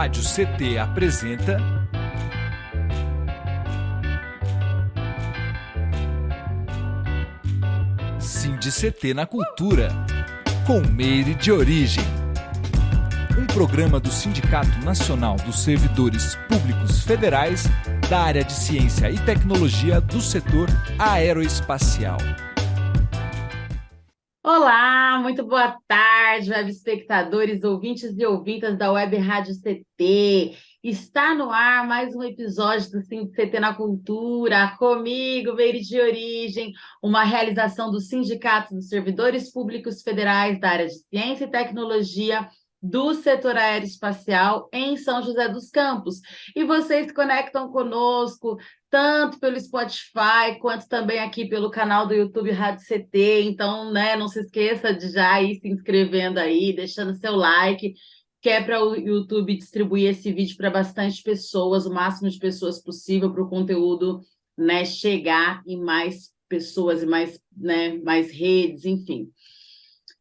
Rádio CT apresenta SINDI-CT na Cultura, com Meire de Origem. Um programa do Sindicato Nacional dos Servidores Públicos Federais da área de Ciência e Tecnologia do setor aeroespacial. Olá, muito boa tarde, web espectadores, ouvintes e ouvintas da Web Rádio CT. Está no ar mais um episódio do SINDI-CT na Cultura, comigo, Meire de Origem, uma realização do Sindicato dos Servidores Públicos Federais da área de Ciência e Tecnologia do setor aeroespacial em São José dos Campos. E vocês se conectam conosco tanto pelo Spotify, quanto também aqui pelo canal do YouTube Rádio CT. Então, não se esqueça de já ir se inscrevendo aí, deixando seu like, que é para o YouTube distribuir esse vídeo para bastante pessoas, o máximo de pessoas possível, para o conteúdo, chegar em mais pessoas e mais redes, enfim.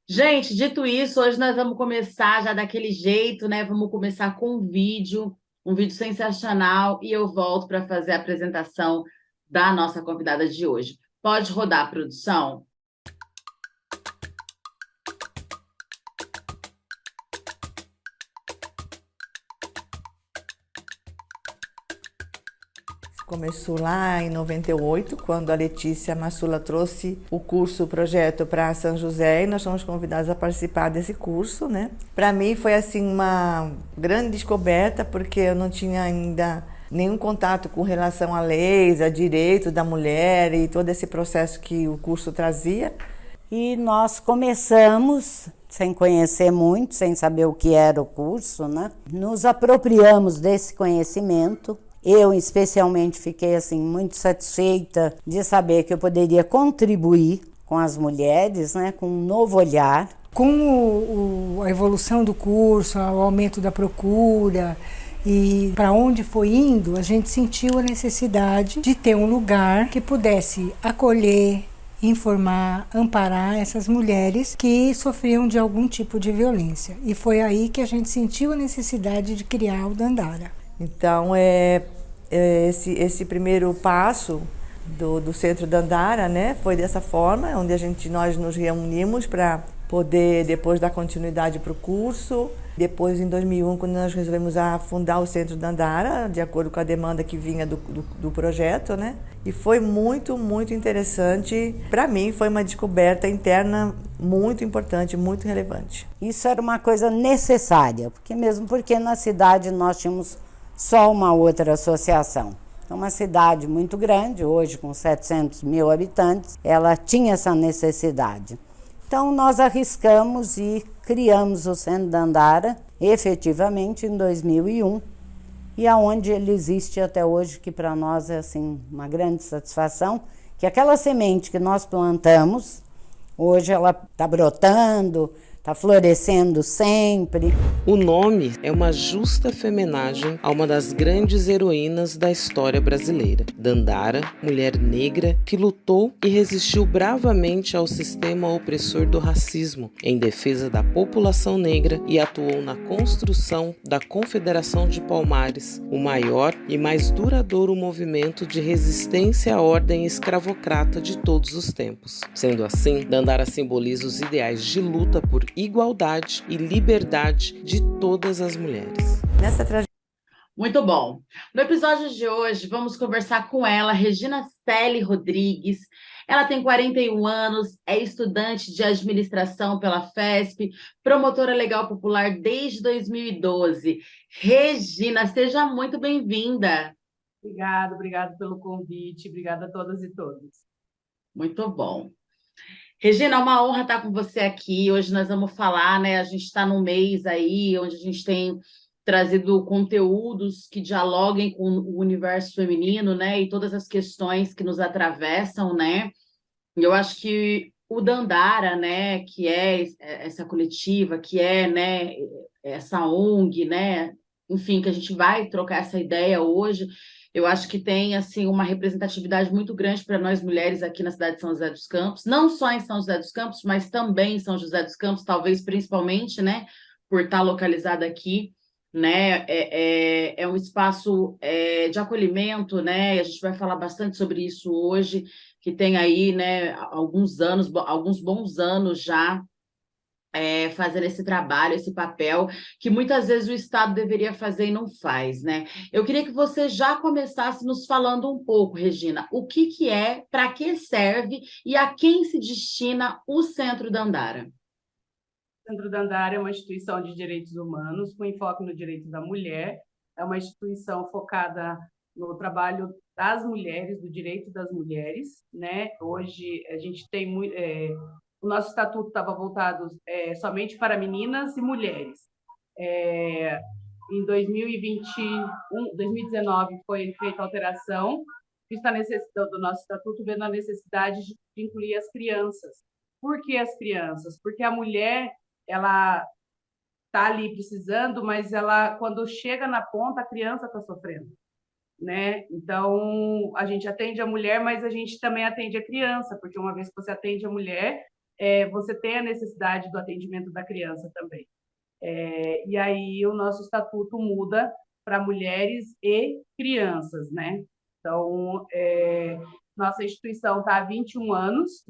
Gente, dito isso, hoje nós vamos começar já daquele jeito, Vamos começar com um vídeo sensacional, e eu volto para fazer a apresentação da nossa convidada de hoje. Pode rodar, produção? Começou lá em 98, quando a Letícia Massula trouxe o curso, o projeto para São José, e nós fomos convidados a participar desse curso, Para mim foi assim uma grande descoberta, porque eu não tinha ainda nenhum contato com relação a leis, a direito da mulher e todo esse processo que o curso trazia. E nós começamos sem conhecer muito, sem saber o que era o curso, Nos apropriamos desse conhecimento. Eu, especialmente, fiquei muito satisfeita de saber que eu poderia contribuir com as mulheres, com um novo olhar. Com a evolução do curso, o aumento da procura e para onde foi indo, a gente sentiu a necessidade de ter um lugar que pudesse acolher, informar, amparar essas mulheres que sofriam de algum tipo de violência. E foi aí que a gente sentiu a necessidade de criar o Dandara. Então, esse primeiro passo do Centro Dandara, foi dessa forma, onde nós nos reunimos para poder depois dar continuidade para o curso. Depois, em 2001, quando nós resolvemos fundar o Centro Dandara, de acordo com a demanda que vinha do projeto, E foi muito, muito interessante. Para mim, foi uma descoberta interna muito importante, muito relevante. Isso era uma coisa necessária, porque na cidade nós tínhamos só uma outra associação. Então, uma cidade muito grande, hoje com 700 mil habitantes, ela tinha essa necessidade. Então, nós arriscamos e criamos o Centro Dandara, efetivamente, em 2001, e aonde ele existe até hoje, que para nós é uma grande satisfação, que aquela semente que nós plantamos, hoje ela está brotando, está florescendo sempre. O nome é uma justa homenagem a uma das grandes heroínas da história brasileira, Dandara, mulher negra que lutou e resistiu bravamente ao sistema opressor do racismo em defesa da população negra e atuou na construção da Confederação de Palmares, o maior e mais duradouro movimento de resistência à ordem escravocrata de todos os tempos. Sendo assim, Dandara simboliza os ideais de luta por igualdade e liberdade de todas as mulheres. Muito bom. No episódio de hoje, vamos conversar com ela, Regina Celi Rodrigues. Ela tem 41 anos, é estudante de administração pela FESP, promotora legal popular desde 2012. Regina, seja muito bem-vinda. Obrigada pelo convite, obrigada a todas e todos. Muito bom. Regina, é uma honra estar com você aqui. Hoje nós vamos falar, A gente está num mês aí, onde a gente tem trazido conteúdos que dialoguem com o universo feminino, E todas as questões que nos atravessam, E eu acho que o Dandara, que é essa coletiva, que é, essa ONG, Enfim, que a gente vai trocar essa ideia hoje. Eu acho que tem uma representatividade muito grande para nós mulheres aqui na cidade de São José dos Campos, não só em São José dos Campos, mas também em São José dos Campos, talvez principalmente, por estar localizada aqui. né? É um espaço de acolhimento, né? E a gente vai falar bastante sobre isso hoje, que tem aí, né, alguns anos, alguns bons anos já fazendo esse trabalho, esse papel, que muitas vezes o Estado deveria fazer e não faz, né? Eu queria que você já começasse nos falando um pouco, Regina, o que que é, para que serve e a quem se destina o Centro Dandara? O Centro Dandara é uma instituição de direitos humanos com enfoque no direito da mulher. É uma instituição focada no trabalho das mulheres, do direito das mulheres, né? Hoje a gente tem o nosso estatuto estava voltado somente para meninas e mulheres. Em 2019 foi feita a alteração do nosso estatuto, vendo a necessidade de incluir as crianças. Por que as crianças? Porque a mulher, ela está ali precisando, mas ela, quando chega na ponta, a criança está sofrendo, né? Então, a gente atende a mulher, mas a gente também atende a criança, porque uma vez que você atende a mulher, você tem a necessidade do atendimento da criança também. E aí o nosso estatuto muda para mulheres e crianças, né? Então, nossa instituição está há 21 anos,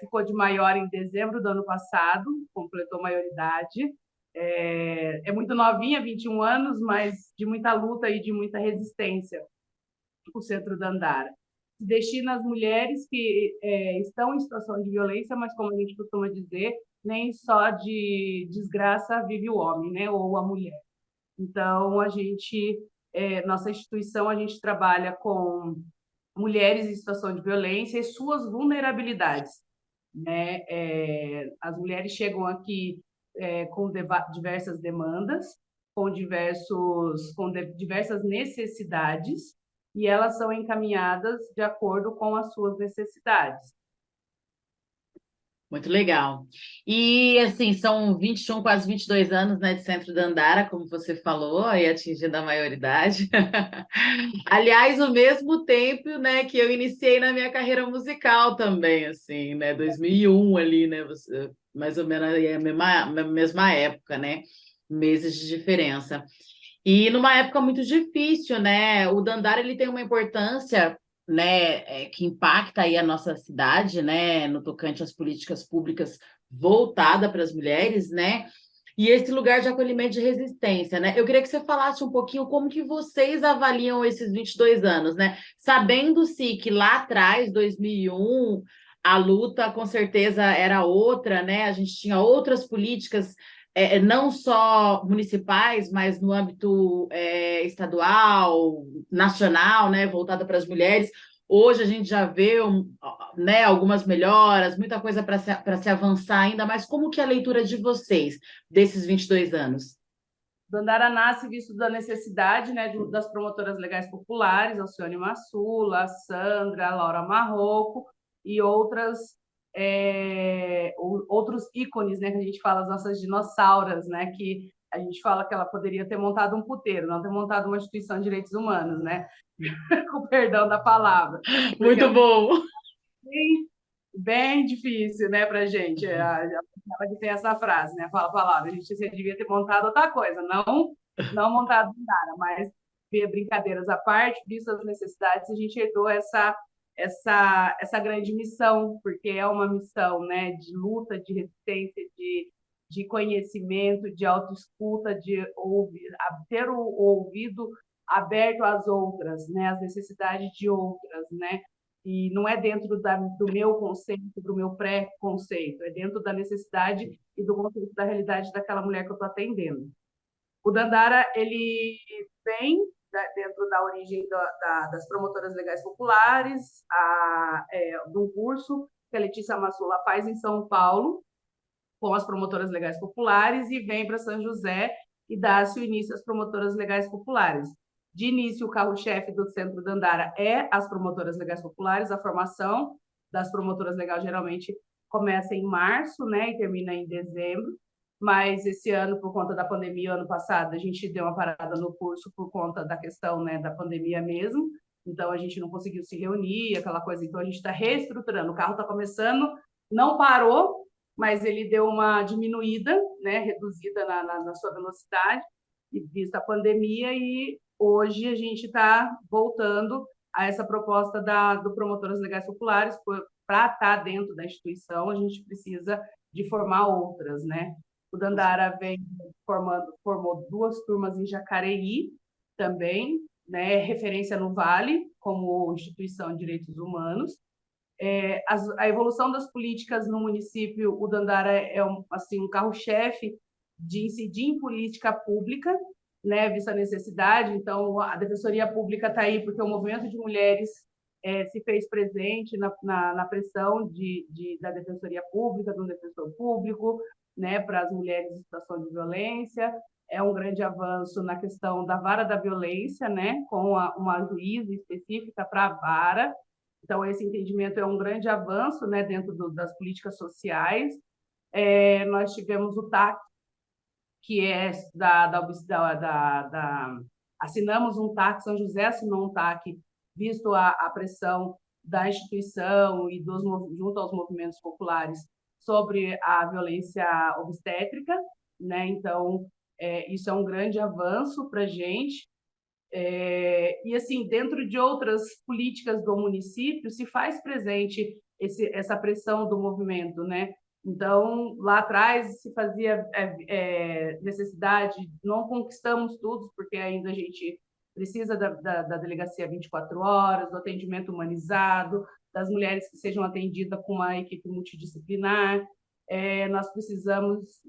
ficou de maior em dezembro do ano passado, completou maioridade. É muito novinha, 21 anos, mas de muita luta e de muita resistência, o Centro Dandara. Se destina às mulheres que estão em situação de violência, mas, como a gente costuma dizer, nem só de desgraça vive o homem, né? Ou a mulher. Então, nossa instituição, a gente trabalha com mulheres em situação de violência e suas vulnerabilidades, né? As mulheres chegam aqui com diversas demandas, com diversas necessidades, e elas são encaminhadas de acordo com as suas necessidades. Muito legal. E, assim, são 21, quase 22 anos, né, de Centro Dandara, como você falou, aí atingindo a maioridade. Aliás, o mesmo tempo, né, que eu iniciei na minha carreira musical também, assim, né, 2001 ali, né, mais ou menos aí a mesma época, né, meses de diferença. E numa época muito difícil, né, o Dandara, ele tem uma importância, né, que impacta aí a nossa cidade, né, no tocante às políticas públicas voltada para as mulheres, né, e esse lugar de acolhimento de resistência, né? Eu queria que você falasse um pouquinho como que vocês avaliam esses 22 anos, né? Sabendo-se que lá atrás, 2001, a luta com certeza era outra, né? A gente tinha outras políticas, não só municipais, mas no âmbito estadual, nacional, né? Voltada para as mulheres. Hoje a gente já vê, né, algumas melhoras, muita coisa para se avançar ainda, mas como que é a leitura de vocês desses 22 anos? Dandara nasce visto da necessidade, né, das promotoras legais populares, Alcione Massula, a Sandra, a Laura Marroco e outros ícones, né, que a gente fala, as nossas dinossauras, né, que a gente fala que ela poderia ter montado um puteiro, não ter montado uma instituição de direitos humanos, né, com perdão da palavra. Muito bom! Bem difícil, né, para a gente. Ela tem essa frase, né? Fala a palavra. A gente devia ter montado outra coisa, não montado nada, mas brincadeiras à parte, visto as necessidades, a gente herdou essa grande missão, porque é uma missão, né, de luta, de resistência, de conhecimento, de autoescuta, de ter o ouvido aberto às outras, né, às necessidades de outras, né? E não é dentro do meu conceito, do meu pré-conceito, é dentro da necessidade e do conceito da realidade daquela mulher que eu estou atendendo. O Dandara, ele vem dentro da origem das promotoras legais populares, de um curso que a Letícia Massula faz em São Paulo, com as promotoras legais populares, e vem para São José e dá-se o início às promotoras legais populares. De início, o carro-chefe do Centro Dandara é as promotoras legais populares. A formação das promotoras legais geralmente começa em março, né, e termina em dezembro. Mas esse ano, por conta da pandemia, ano passado, a gente deu uma parada no curso por conta da questão, né, da pandemia mesmo. Então, a gente não conseguiu se reunir, aquela coisa. Então, a gente está reestruturando. O carro está começando, não parou, mas ele deu uma diminuída, né, reduzida na sua velocidade, vista a pandemia, e hoje a gente está voltando a essa proposta do Promotoras Legais Populares. Para estar dentro da instituição, a gente precisa de formar outras, né? O Dandara formou 2 turmas em Jacareí também, né, referência no Vale, como instituição de direitos humanos. A evolução das políticas no município, o Dandara é um carro-chefe de incidir em política pública, né, vista a necessidade. Então, a Defensoria Pública está aí porque o movimento de mulheres se fez presente na pressão da Defensoria Pública, do defensor público, né, para as mulheres em situação de violência. É um grande avanço na questão da vara da violência, né, com uma juíza específica para a vara. Então, esse entendimento é um grande avanço, né, dentro das políticas sociais. Nós tivemos o TAC, que é assinamos um TAC, São José assinou um TAC, visto a pressão da instituição e junto aos movimentos populares sobre a violência obstétrica, né? Então, isso é um grande avanço para a gente. E, assim, dentro de outras políticas do município, se faz presente essa pressão do movimento, né? Então, lá atrás se fazia necessidade, não conquistamos tudo, porque ainda a gente precisa da delegacia 24 horas, do atendimento humanizado, das mulheres que sejam atendidas com uma equipe multidisciplinar. Nós precisamos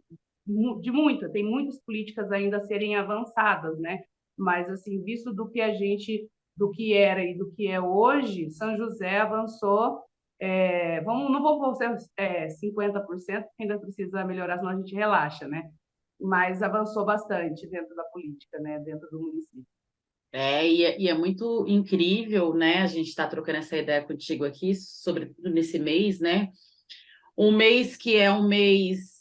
tem muitas políticas ainda a serem avançadas, né? Mas, assim, visto do que era e do que é hoje, São José avançou. Não vou ser 50%, porque ainda precisa melhorar, senão a gente relaxa, né? Mas avançou bastante dentro da política, né? Dentro do município. E é muito incrível, né? A gente está trocando essa ideia contigo aqui, sobretudo nesse mês, né? Um mês que é um mês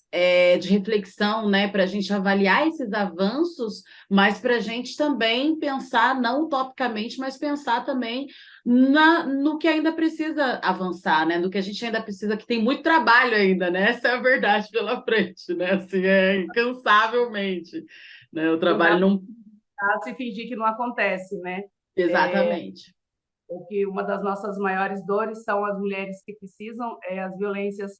de reflexão, né, para a gente avaliar esses avanços, mas para a gente também pensar, não utopicamente, mas pensar também no que ainda precisa avançar, né, no que a gente ainda precisa, que tem muito trabalho ainda, né, essa é a verdade pela frente, né, assim, incansavelmente, né, o trabalho não... Se fingir que não acontece, né? Exatamente. Porque uma das nossas maiores dores são as mulheres que precisam, as violências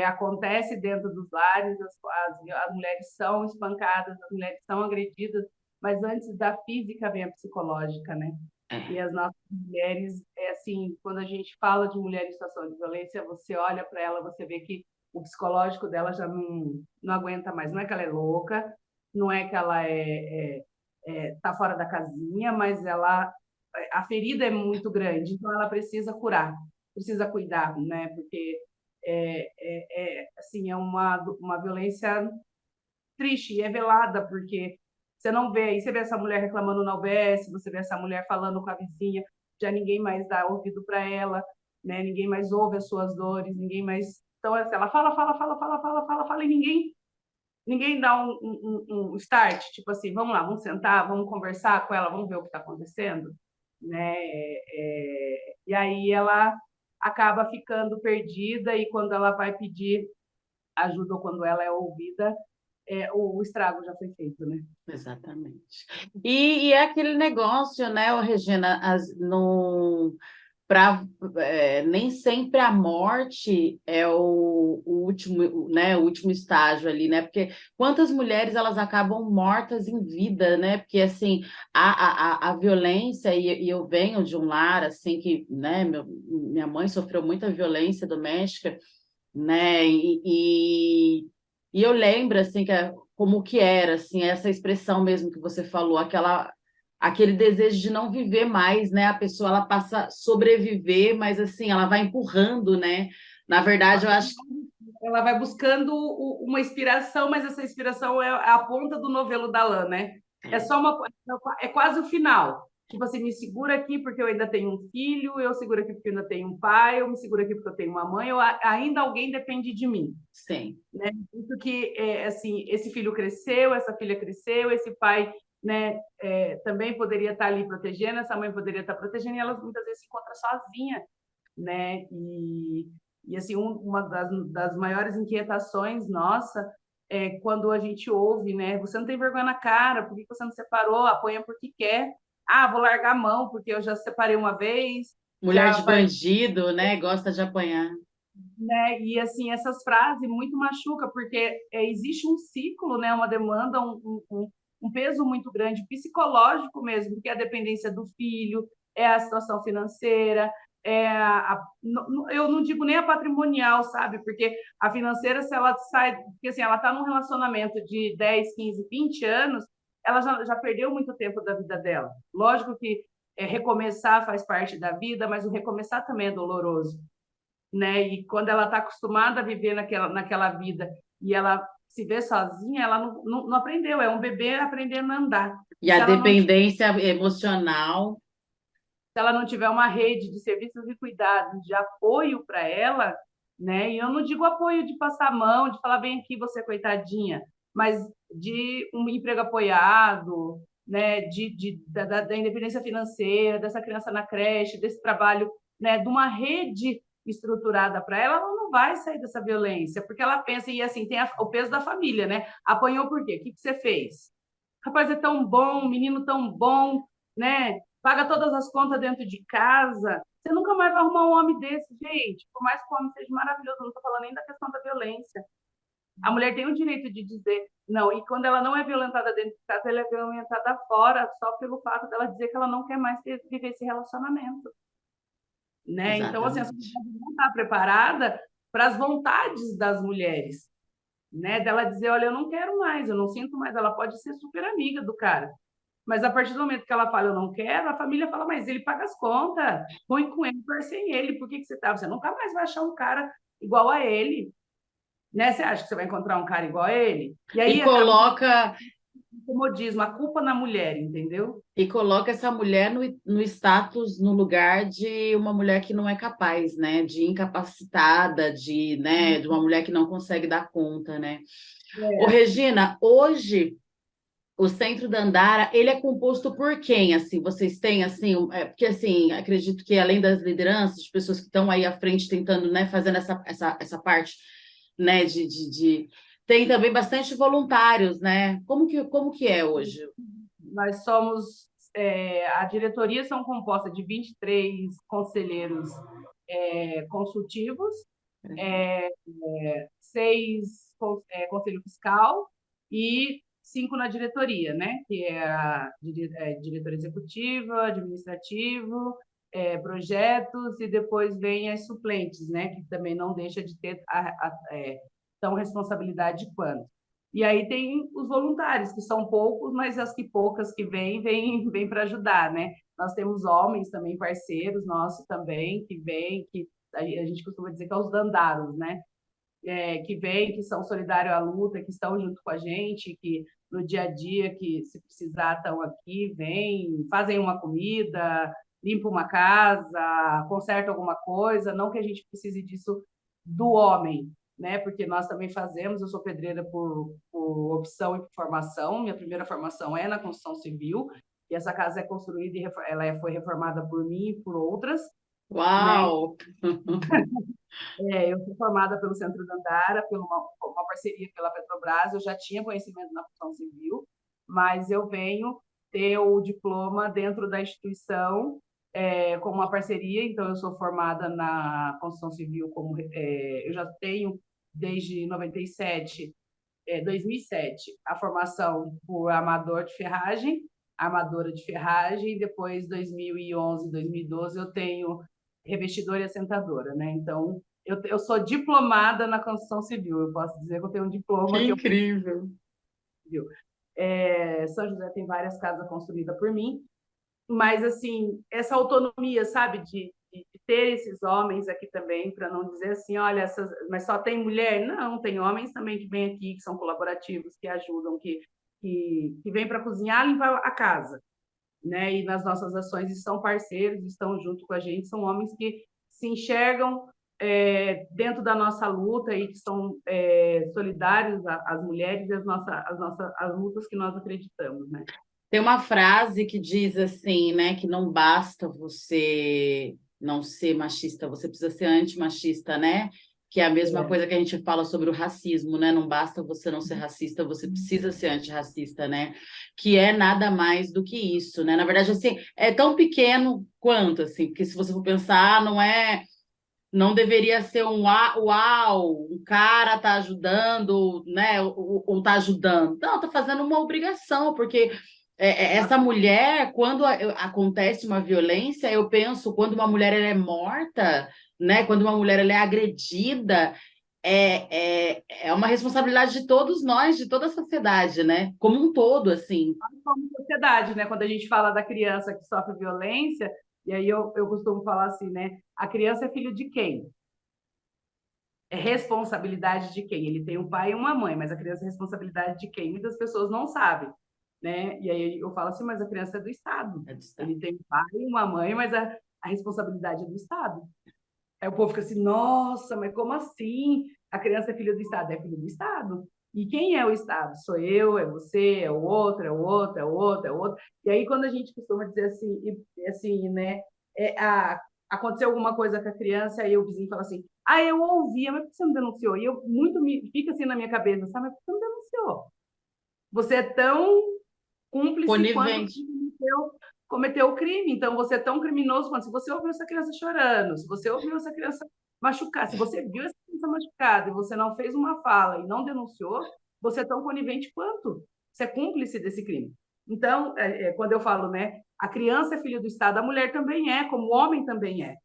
acontece dentro dos lares, as mulheres são espancadas, as mulheres são agredidas, mas antes da física vem a psicológica, né? E as nossas mulheres, assim, quando a gente fala de mulher em situação de violência, você olha para ela, você vê que o psicológico dela já não aguenta mais. Não é que ela é louca, não é que ela tá fora da casinha, mas a ferida é muito grande, então ela precisa curar, precisa cuidar, né? Porque assim, é uma violência triste e é velada, porque você não vê, aí você vê essa mulher reclamando na UBS, você vê essa mulher falando com a vizinha, já ninguém mais dá ouvido para ela, né? Ninguém mais ouve as suas dores, ninguém mais... Então, assim, ela fala, e ninguém dá um start, tipo assim, vamos lá, vamos sentar, vamos conversar com ela, vamos ver o que está acontecendo, né? E aí ela acaba ficando perdida, e quando ela vai pedir ajuda ou quando ela é ouvida, o estrago já foi feito, né? Exatamente. E é aquele negócio, né, Regina, nem sempre a morte é o último, né, o último estágio ali, né? Porque quantas mulheres elas acabam mortas em vida, né? Porque assim a violência, e eu venho de um lar assim que, né, minha mãe sofreu muita violência doméstica, né? E eu lembro assim como que era assim essa expressão mesmo que você falou, aquele desejo de não viver mais, né? A pessoa ela passa a sobreviver, mas assim, ela vai empurrando, né? Na verdade, eu acho que ela vai buscando uma inspiração, mas essa inspiração é a ponta do novelo da lã, né? É quase o final. Tipo assim, me segura aqui porque eu ainda tenho um filho, eu seguro aqui porque eu ainda tenho um pai, eu me seguro aqui porque eu tenho uma mãe, ainda alguém depende de mim. Sim. Né? Isso que, assim, esse filho cresceu, essa filha cresceu, esse pai, né, também poderia estar ali protegendo, essa mãe poderia estar protegendo, e elas muitas vezes se encontram sozinhas, né? E assim, uma das maiores inquietações nossa é quando a gente ouve, né? Você não tem vergonha na cara, por que você não separou? Apanha porque quer. Ah, vou largar a mão porque eu já separei uma vez, Mulher já de bandido, né? Gosta de apanhar. né? E assim, essas frases muito machuca, porque existe um ciclo, né? Uma demanda, um peso muito grande psicológico mesmo, porque é a dependência do filho, é a situação financeira, eu não digo nem a patrimonial, sabe? Porque a financeira, se ela sai, porque assim, ela está num relacionamento de 10, 15, 20 anos, ela já perdeu muito tempo da vida dela. Lógico que recomeçar faz parte da vida, mas o recomeçar também é doloroso, né? E quando ela está acostumada a viver naquela vida e ela se vê sozinha, ela não aprendeu, é um bebê aprendendo a andar. E a dependência emocional. Se ela não tiver uma rede de serviços e cuidados, de apoio para ela, né? E eu não digo apoio de passar a mão, de falar bem aqui, você coitadinha, mas de um emprego apoiado, né? Da independência financeira, dessa criança na creche, desse trabalho, né? De uma rede estruturada para ela, ela não vai sair dessa violência, porque ela pensa, e assim, tem o peso da família, né? Apanhou por quê? O que você fez? Rapaz, é tão bom, menino tão bom, né? Paga todas as contas dentro de casa. Você nunca mais vai arrumar um homem desse, gente. Por mais que o homem seja maravilhoso, eu não estou falando nem da questão da violência. A mulher tem o direito de dizer não. E quando ela não é violentada dentro de casa, ela é violentada fora, só pelo fato dela dizer que ela não quer mais viver esse relacionamento. Né? Então, assim, a sociedade não está preparada para as vontades das mulheres. Né? Dela dizer, olha, eu não quero mais, eu não sinto mais. Ela pode ser super amiga do cara. Mas a partir do momento que ela fala, eu não quero, a família fala, mas ele paga as contas, põe com ele, põe sem ele, por que você tá? Você nunca mais vai achar um cara igual a ele, né? Você acha que você vai encontrar um cara igual a ele? E aí coloca o comodismo, a culpa na mulher, entendeu? E coloca essa mulher no status, no lugar de uma mulher que não é capaz, né? De incapacitada, né? De uma mulher que não consegue dar conta, né? Ô, Regina, hoje o Centro Dandara, ele é composto por quem? Assim, vocês têm assim, porque assim, acredito que além das lideranças, de pessoas que estão aí à frente tentando, né, fazendo essa parte, né, tem também bastante voluntários, né? Como que é hoje? Nós somos a diretoria são composta de 23 conselheiros consultivos, 6 conselho fiscal e 5 na diretoria, né? Que é a diretor executivo, administrativo, projetos, e depois vem as suplentes, né? Que também não deixa de ter tão responsabilidade quanto. E aí tem os voluntários, que são poucos, mas as poucas que vêm para ajudar, né? Nós temos homens também, parceiros nossos também, que vêm, que a gente costuma dizer que é os dandaros, né? Que vêm, que são solidários à luta, que estão junto com a gente, que no dia a dia, que se precisar, estão aqui, vêm, fazem uma comida, limpam uma casa, consertam alguma coisa, não que a gente precise disso do homem, né? Porque nós também fazemos, eu sou pedreira por opção e por formação, minha primeira formação é na construção civil, e essa casa é construída e ela foi reformada por mim e por outras. Uau! Né? Eu fui formada pelo Centro Dandara, por uma parceria pela Petrobras, eu já tinha conhecimento na construção civil, mas eu venho ter o diploma dentro da instituição, como uma parceria, então eu sou formada na construção civil, eu já tenho desde 97, 2007, a formação por amadora de ferragem, e depois 2011, 2012 eu tenho revestidora e assentadora, né? Então, eu sou diplomada na construção civil, eu posso dizer que eu tenho um diploma. Que incrível! São José tem várias casas construídas por mim, mas, assim, essa autonomia, sabe, de ter esses homens aqui também, para não dizer assim, olha, mas só tem mulher? Não, tem homens também que vêm aqui, que são colaborativos, que ajudam, que vêm para cozinhar, limpar a casa, né? E nas nossas ações estão parceiros, estão junto com a gente, são homens que se enxergam dentro da nossa luta e que são solidários às mulheres e às lutas que nós acreditamos, né? Tem uma frase que diz assim, né, que não basta você, não ser machista, você precisa ser antimachista, né? Que é a mesma coisa que a gente fala sobre o racismo, né? Não basta você não ser racista, você precisa ser antirracista, né? Que é nada mais do que isso, né? Na verdade, assim, é tão pequeno quanto, assim, porque se você for pensar, não deveria ser um uau, um cara tá ajudando, né? Ou tá ajudando. Não, tá fazendo uma obrigação, porque essa mulher, quando acontece uma violência, eu penso, quando uma mulher ela é morta, né? Quando uma mulher ela é agredida, é uma responsabilidade de todos nós, de toda a sociedade, né? Como um todo, assim. Como sociedade, né? Quando a gente fala da criança que sofre violência, e aí eu costumo falar assim, né? A criança é filho de quem? É responsabilidade de quem? Ele tem um pai e uma mãe, mas a criança é responsabilidade de quem? Muitas pessoas não sabem, né? E aí eu falo assim, mas a criança é do Estado. É do Estado. Ele tem um pai e uma mãe, mas a responsabilidade é do Estado. Aí o povo fica assim, nossa, mas como assim? A criança é filha do Estado? É filha do Estado. E quem é o Estado? Sou eu, é você, é o outro, é o outro, é o outro, é o outro. E aí, quando a gente costuma dizer assim, né? Aconteceu alguma coisa com a criança, aí o vizinho fala assim, eu ouvia, mas por que você não denunciou? E eu fica assim na minha cabeça, sabe, mas por que você não denunciou? Você é tão cúmplice quanto Conivente. cometeu o crime. Então, você é tão criminoso quanto se você ouviu essa criança chorando, se você ouviu essa criança machucada, se você viu essa criança machucada e você não fez uma fala e não denunciou, você é tão conivente quanto. Você é cúmplice desse crime. Então, quando eu falo, né, a criança é filho do Estado, a mulher também é, como o homem também é.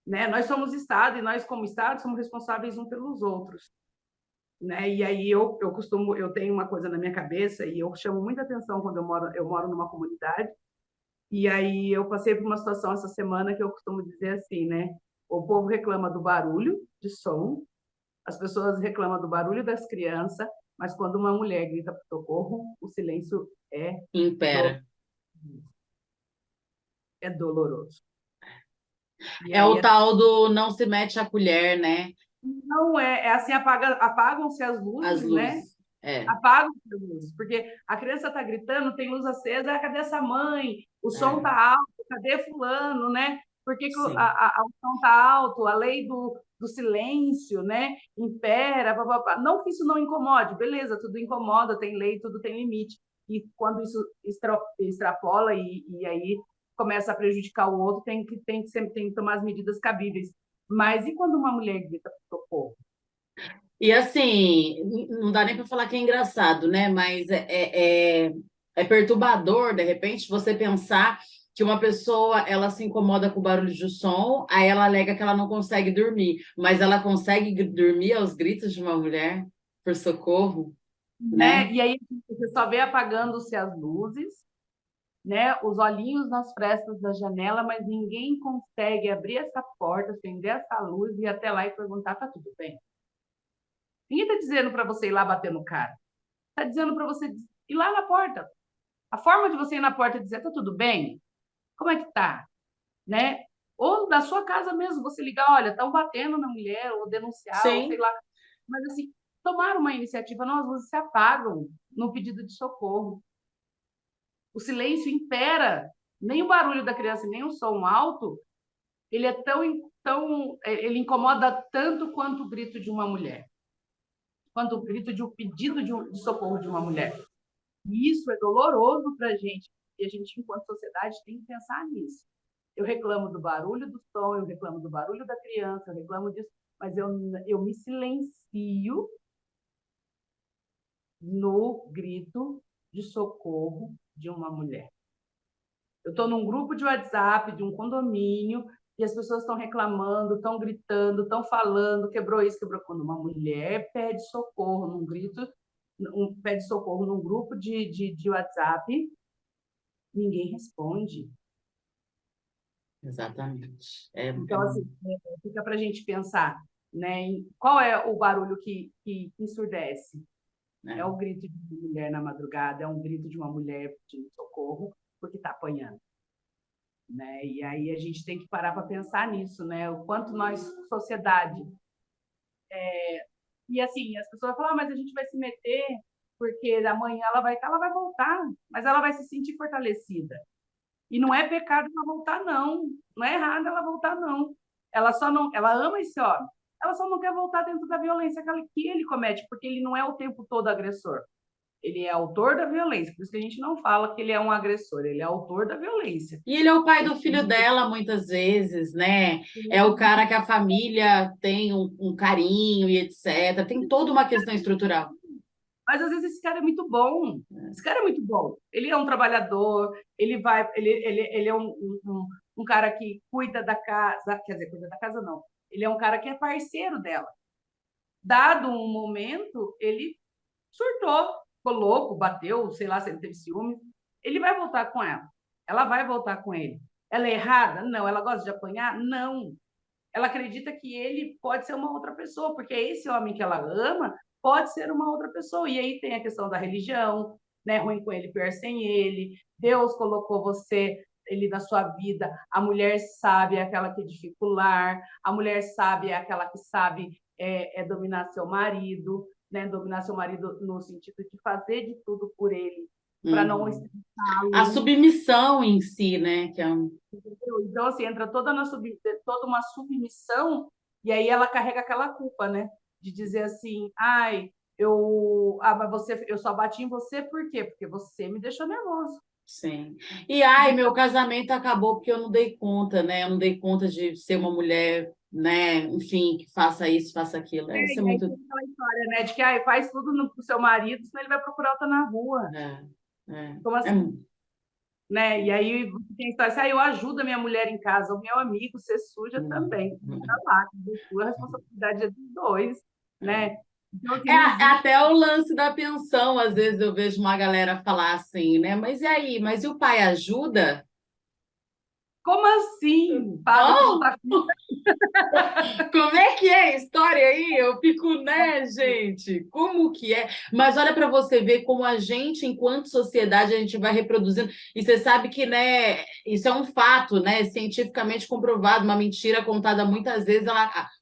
Né? Nós somos Estado e nós, como Estado, somos responsáveis uns pelos outros. Né? E aí eu tenho uma coisa na minha cabeça e eu chamo muita atenção quando eu moro numa comunidade. E aí eu passei por uma situação essa semana que eu costumo dizer assim, né? O povo reclama do barulho de som, as pessoas reclamam do barulho das crianças, mas quando uma mulher grita por socorro, o silêncio Impera. é doloroso. E É aí, o tal do não se mete a colher, né? não assim, apagam-se as As luzes, né? luzes. É. Apagam-se as luzes, porque a criança está gritando, tem luz acesa, cadê essa mãe? O som está alto, cadê fulano, né? Por que o som está alto? A lei do silêncio, né? Impera, papapá. Não que isso não incomode, beleza, tudo incomoda, tem lei, tudo tem limite. E quando isso extrapola e aí começa a prejudicar o outro, tem que tomar as medidas cabíveis. Mas e quando uma mulher grita por socorro? E assim, não dá nem para falar que é engraçado, né? Mas é perturbador, de repente, você pensar que uma pessoa ela se incomoda com o barulho de som, aí ela alega que ela não consegue dormir, mas ela consegue dormir aos gritos de uma mulher por socorro, né? E aí você só vê apagando-se as luzes, né? Os olhinhos nas frestas da janela, mas ninguém consegue abrir essa porta, acender essa luz e ir até lá e perguntar: tá tudo bem? Ninguém está dizendo para você ir lá bater no cara. Está dizendo para você ir lá na porta. A forma de você ir na porta e dizer: tá tudo bem? Como é que tá? Né? Ou da sua casa mesmo, você ligar: olha, estão batendo na mulher, ou denunciar, ou sei Sim. lá. Mas assim, tomar uma iniciativa, não, as luzes se apagam no pedido de socorro. O silêncio impera. Nem o barulho da criança, nem o som alto, ele é ele incomoda tanto quanto o grito de uma mulher, quanto o grito de um pedido de socorro de uma mulher. E isso é doloroso para a gente, e a gente, enquanto sociedade, tem que pensar nisso. Eu reclamo do barulho do som, eu reclamo do barulho da criança, eu reclamo disso, mas eu me silencio no grito de socorro de uma mulher. Eu estou num grupo de WhatsApp de um condomínio e as pessoas estão reclamando, estão gritando, estão falando, quebrou isso, quebrou. Quando uma mulher pede socorro num grito, pede socorro num grupo de WhatsApp, ninguém responde. Exatamente. Então, assim, fica para a gente pensar, né, em qual é o barulho que ensurdece. É o grito de uma mulher na madrugada, é um grito de uma mulher pedindo socorro porque está apanhando. Né? E aí a gente tem que parar para pensar nisso, né? O quanto nós, sociedade... E assim, as pessoas falam, mas a gente vai se meter porque amanhã ela vai voltar, mas ela vai se sentir fortalecida. E não é pecado ela voltar, não. Não é errado ela voltar, não. Ela só não, ela ama esse homem. Ela só não quer voltar dentro da violência que ele comete, porque ele não é o tempo todo agressor. Ele é autor da violência, por isso que a gente não fala que ele é um agressor, ele é autor da violência. E ele é o pai do filho dela, muitas vezes, né? É o cara que a família tem um carinho e etc. Tem toda uma questão estrutural. Mas às vezes esse cara é muito bom. Esse cara é muito bom. Ele é um trabalhador, ele é um cara que cuida da casa, quer dizer, cuida da casa não. Ele é um cara que é parceiro dela. Dado um momento, ele surtou, ficou louco, bateu, sei lá se ele teve ciúme. Ele vai voltar com ela. Ela vai voltar com ele. Ela é errada? Não. Ela gosta de apanhar? Não. Ela acredita que ele pode ser uma outra pessoa, porque esse homem que ela ama pode ser uma outra pessoa. E aí tem a questão da religião, né? Ruim com ele, pior sem ele. Deus colocou ele na sua vida. A mulher sábia é aquela que edifica o lar. A mulher sábia é aquela que sabe dominar seu marido, né? Dominar seu marido no sentido de fazer de tudo por ele, para não estressá-lo. A submissão em si, né? Que é Então, assim, entra toda uma submissão, e aí ela carrega aquela culpa, né? De dizer assim, mas eu só bati em você por quê? Porque você me deixou nervoso. Sim. E meu casamento acabou porque eu não dei conta, né? Eu não dei conta de ser uma mulher, né? Enfim, que faça isso, faça aquilo. Isso é muito. Tem aquela história, né? De que faz tudo pro seu marido, senão ele vai procurar outra na rua. Como assim? Né? E aí tem a história assim, eu ajudo a minha mulher em casa, o meu amigo ser suja também. Tá lá, a responsabilidade é dos dois, né? Então, assim, até o lance da pensão, às vezes eu vejo uma galera falar assim, né? Mas e aí? Mas e o pai ajuda? Como assim? Como é que é a história aí? Eu fico, né, gente? Como que é? Mas olha para você ver como a gente, enquanto sociedade, a gente vai reproduzindo. E você sabe que, né, isso é um fato, né, cientificamente comprovado, uma mentira contada muitas vezes,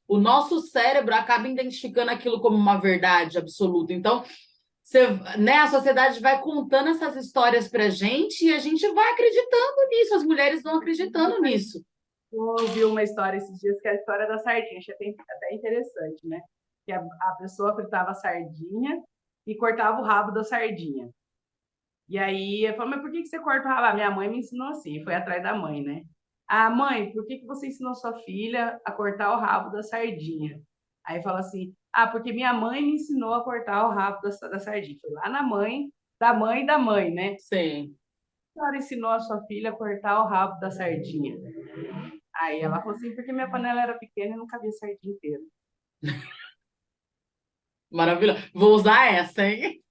o nosso cérebro acaba identificando aquilo como uma verdade absoluta. Então, a sociedade vai contando essas histórias para a gente e a gente vai acreditando nisso, as mulheres vão acreditando nisso. Eu ouvi uma história esses dias, que é a história da sardinha, achei até interessante, né? Que a pessoa fritava a sardinha e cortava o rabo da sardinha. E aí, eu falei, mas por que você corta o rabo? Minha mãe me ensinou assim, foi atrás da mãe, né? Mãe, por que você ensinou sua filha a cortar o rabo da sardinha? Aí fala assim, porque minha mãe me ensinou a cortar o rabo da sardinha. Foi lá na mãe da mãe, né? Sim. A senhora ensinou a sua filha a cortar o rabo da sardinha. Aí ela falou assim, porque minha panela era pequena e não cabia sardinha inteira. Maravilhoso. Vou usar essa, hein?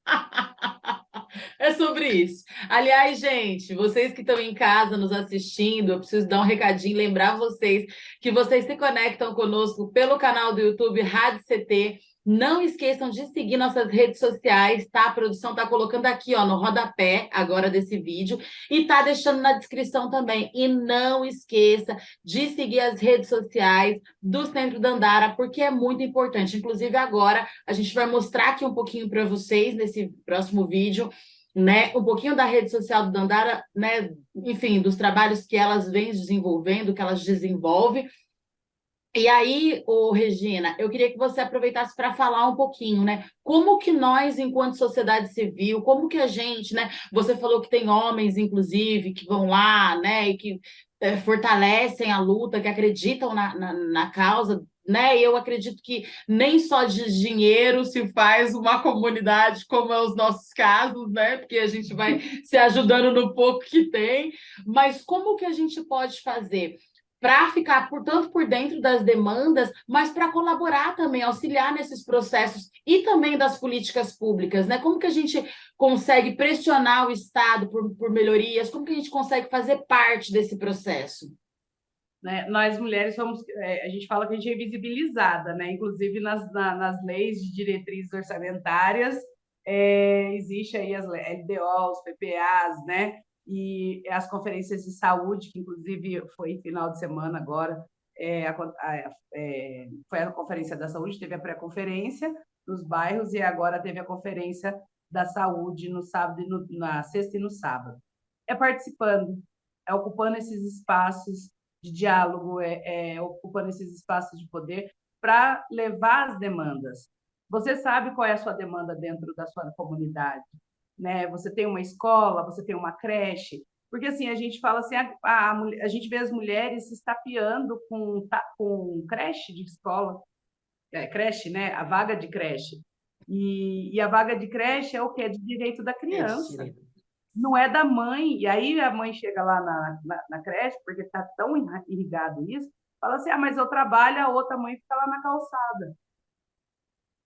É sobre isso. Aliás, gente, vocês que estão em casa nos assistindo, eu preciso dar um recadinho, lembrar vocês que vocês se conectam conosco pelo canal do YouTube Rádio CT. Não esqueçam de seguir nossas redes sociais, tá? A produção tá colocando aqui, ó, no rodapé agora desse vídeo e tá deixando na descrição também. E não esqueça de seguir as redes sociais do Centro Dandara, porque é muito importante. Inclusive, agora a gente vai mostrar aqui um pouquinho para vocês nesse próximo vídeo, né? Um pouquinho da rede social do Dandara, né? Enfim, dos trabalhos que elas vêm desenvolvendo, que elas desenvolvem. E aí, Regina, eu queria que você aproveitasse para falar um pouquinho, né? Como que nós, enquanto sociedade civil, como que a gente, né? Você falou que tem homens, inclusive, que vão lá, né? E que fortalecem a luta, que acreditam na causa, né? E eu acredito que nem só de dinheiro se faz uma comunidade, como é os nossos casos, né? Porque a gente vai se ajudando no pouco que tem. Mas como que a gente pode fazer para ficar, portanto, por dentro das demandas, mas para colaborar também, auxiliar nesses processos e também das políticas públicas, né? Como que a gente consegue pressionar o Estado por melhorias? Como que a gente consegue fazer parte desse processo? Né? Nós, mulheres, somos, a gente fala que a gente é invisibilizada, né? Inclusive nas leis de diretrizes orçamentárias, existe aí as LDO, os PPAs, né? E as conferências de saúde, que inclusive foi final de semana agora, foi a conferência da saúde, teve a pré-conferência nos bairros e agora teve a conferência da saúde no sábado, na sexta e no sábado. Participando, ocupando esses espaços de diálogo, ocupando esses espaços de poder para levar as demandas. Você sabe qual é a sua demanda dentro da sua comunidade, né? Você tem uma escola, você tem uma creche, porque assim a gente fala assim, a gente vê as mulheres se estapeando com creche de escola, creche, né? A vaga de creche. E a vaga de creche é o que? É de direito da criança. Não é da mãe. E aí a mãe chega lá na creche, porque está tão irrigado isso, fala assim, mas eu trabalho, a outra mãe fica lá na calçada.